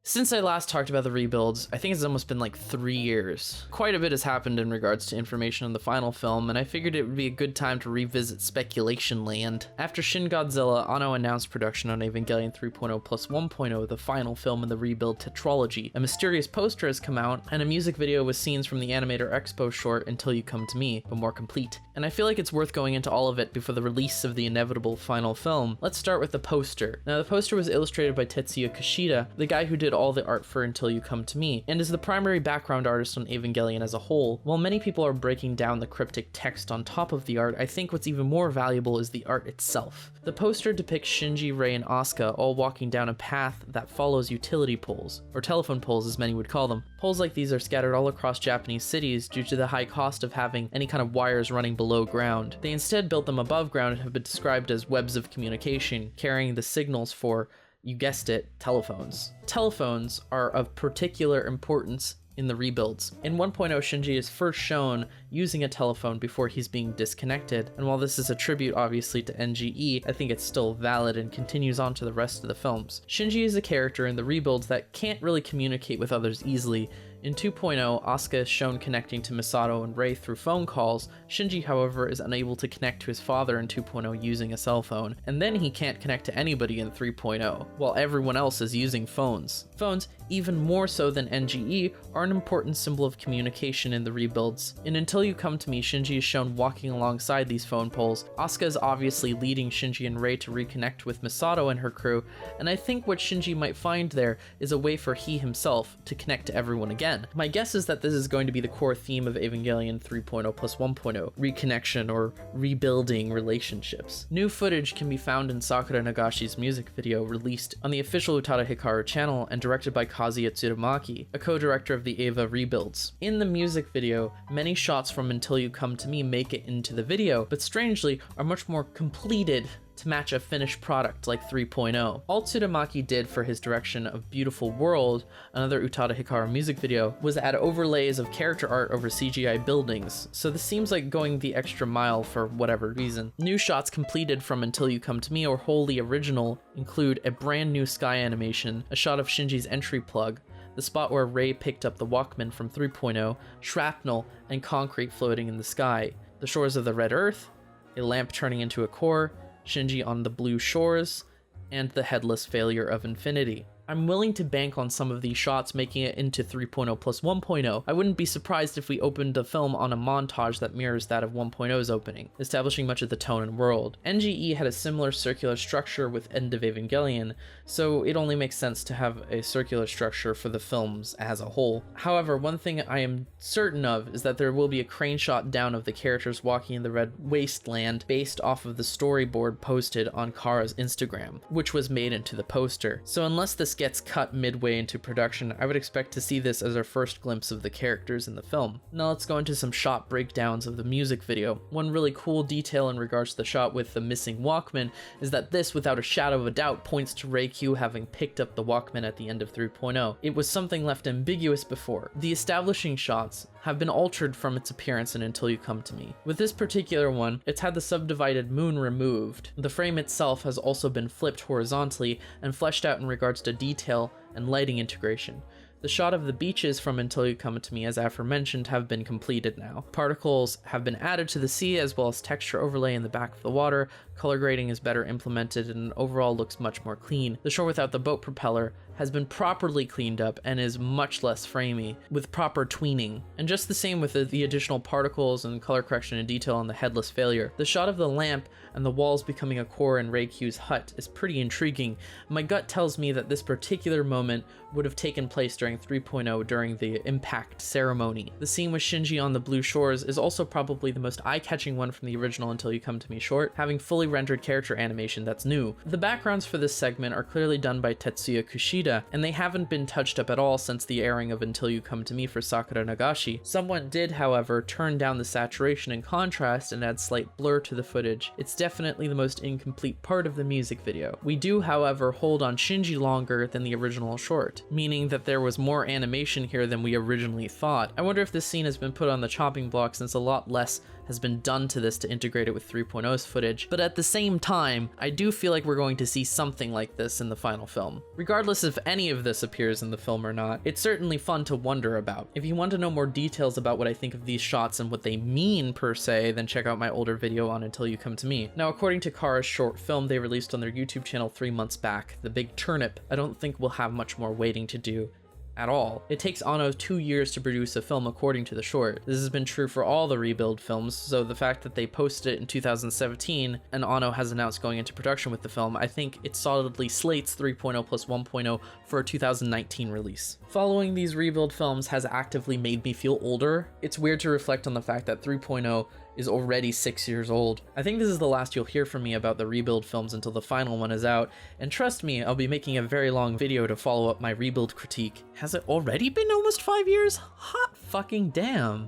Since I last talked about the rebuilds, I think it's almost been like 3 years. Quite a bit has happened in regards to information on the final film, and I figured it would be a good time to revisit Speculation Land. After Shin Godzilla, Anno announced production on Evangelion 3.0+1.0, the final film in the rebuild tetralogy. A mysterious poster has come out, and a music video with scenes from the Animator Expo short Until You Come to Me, but more complete. And I feel like it's worth going into all of it before the release of the inevitable final film. Let's start with the poster. Now, the poster was illustrated by Tetsuya Kishida, the guy who did all the art for Until You Come to Me, and is the primary background artist on Evangelion as a whole. While many people are breaking down the cryptic text on top of the art, I think what's even more valuable is the art itself. The poster depicts Shinji, Rei, and Asuka all walking down a path that follows utility poles, or telephone poles as many would call them. Poles like these are scattered all across Japanese cities due to the high cost of having any kind of wires running below ground. They instead built them above ground and have been described as webs of communication, carrying the signals for, you guessed it, telephones. Telephones are of particular importance in the rebuilds. In 1.0, Shinji is first shown using a telephone before he's being disconnected, and while this is a tribute obviously to NGE, I think it's still valid and continues on to the rest of the films. Shinji is a character in the rebuilds that can't really communicate with others easily. In 2.0, Asuka is shown connecting to Misato and Rei through phone calls. Shinji, however, is unable to connect to his father in 2.0 using a cell phone, and then he can't connect to anybody in 3.0, while everyone else is using phones. Phones, even more so than NGE, are an important symbol of communication in the rebuilds. In Until You Come to Me, Shinji is shown walking alongside these phone poles. Asuka is obviously leading Shinji and Rei to reconnect with Misato and her crew, and I think what Shinji might find there is a way for he himself to connect to everyone again. My guess is that this is going to be the core theme of Evangelion 3.0+1.0, reconnection or rebuilding relationships. New footage can be found in Sakura Nagashi's music video released on the official Utada Hikaru channel and directed by Kazuya Tsurumaki, a co-director of the EVA rebuilds. In the music video, many shots from Until You Come to Me make it into the video, but strangely are much more completed to match a finished product like 3.0. All Tsurumaki did for his direction of Beautiful World, another Utada Hikaru music video, was add overlays of character art over CGI buildings, so this seems like going the extra mile for whatever reason. New shots completed from Until You Come to Me or wholly original include a brand new sky animation, a shot of Shinji's entry plug, the spot where Rei picked up the Walkman from 3.0, shrapnel, and concrete floating in the sky, the shores of the Red Earth, a lamp turning into a core, Shinji on the blue shores, and the headless failure of infinity. I'm willing to bank on some of these shots making it into 3.0+1.0. I wouldn't be surprised if we opened the film on a montage that mirrors that of 1.0's opening, establishing much of the tone and world. NGE had a similar circular structure with End of Evangelion, so it only makes sense to have a circular structure for the films as a whole. However, one thing I am certain of is that there will be a crane shot down of the characters walking in the red wasteland based off of the storyboard posted on Kara's Instagram, which was made into the poster. So unless this gets cut midway into production, I would expect to see this as our first glimpse of the characters in the film. Now let's go into some shot breakdowns of the music video. One really cool detail in regards to the shot with the missing Walkman is that this, without a shadow of a doubt, points to Reikyu having picked up the Walkman at the end of 3.0. It was something left ambiguous before. The establishing shots have been altered from its appearance in Until You Come to Me. With this particular one, it's had the subdivided moon removed. The frame itself has also been flipped horizontally and fleshed out in regards to detail and lighting integration. The shot of the beaches from Until You Come to Me, as aforementioned, have been completed now. Particles have been added to the sea as well as texture overlay in the back of the water, color grading is better implemented, and overall looks much more clean. The shore without the boat propeller has been properly cleaned up and is much less framey, with proper tweening. And just the same with the additional particles and color correction and detail on the headless failure. The shot of the lamp and the walls becoming a core in Reikyu's hut is pretty intriguing. My gut tells me that this particular moment would have taken place during 3.0 during the impact ceremony. The scene with Shinji on the blue shores is also probably the most eye-catching one from the original Until You Come to Me short, having fully rendered character animation that's new. The backgrounds for this segment are clearly done by Tetsuya Kishida, and they haven't been touched up at all since the airing of Until You Come to Me for Sakura Nagashi. Someone did, however, turn down the saturation and contrast and add slight blur to the footage. It's definitely the most incomplete part of the music video. We do, however, hold on Shinji longer than the original short, meaning that there was more animation here than we originally thought. I wonder if this scene has been put on the chopping block since a lot less has been done to this to integrate it with 3.0's footage, but at the same time, I do feel like we're going to see something like this in the final film. Regardless if any of this appears in the film or not, it's certainly fun to wonder about. If you want to know more details about what I think of these shots and what they mean per se, then check out my older video on Until You Come to Me. Now, according to Kara's short film they released on their YouTube channel 3 months back, The Big Turnip, I don't think we'll have much more waiting to do at all. It takes Anno 2 years to produce a film according to the short. This has been true for all the rebuild films, so the fact that they posted it in 2017 and Anno has announced going into production with the film, I think it solidly slates 3.0 plus 1.0 for a 2019 release. Following these rebuild films has actively made me feel older. It's weird to reflect on the fact that 3.0 is already 6 years old. I think this is the last you'll hear from me about the rebuild films until the final one is out, and trust me, I'll be making a very long video to follow up my rebuild critique. Has it already been almost 5 years? Hot fucking damn.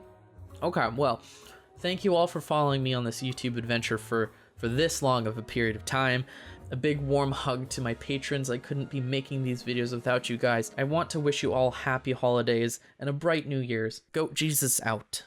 Okay, well, thank you all for following me on this YouTube adventure for this long of a period of time. A big warm hug to my patrons. I couldn't be making these videos without you guys. I want to wish you all happy holidays and a bright New Year's. Goat Jesus out.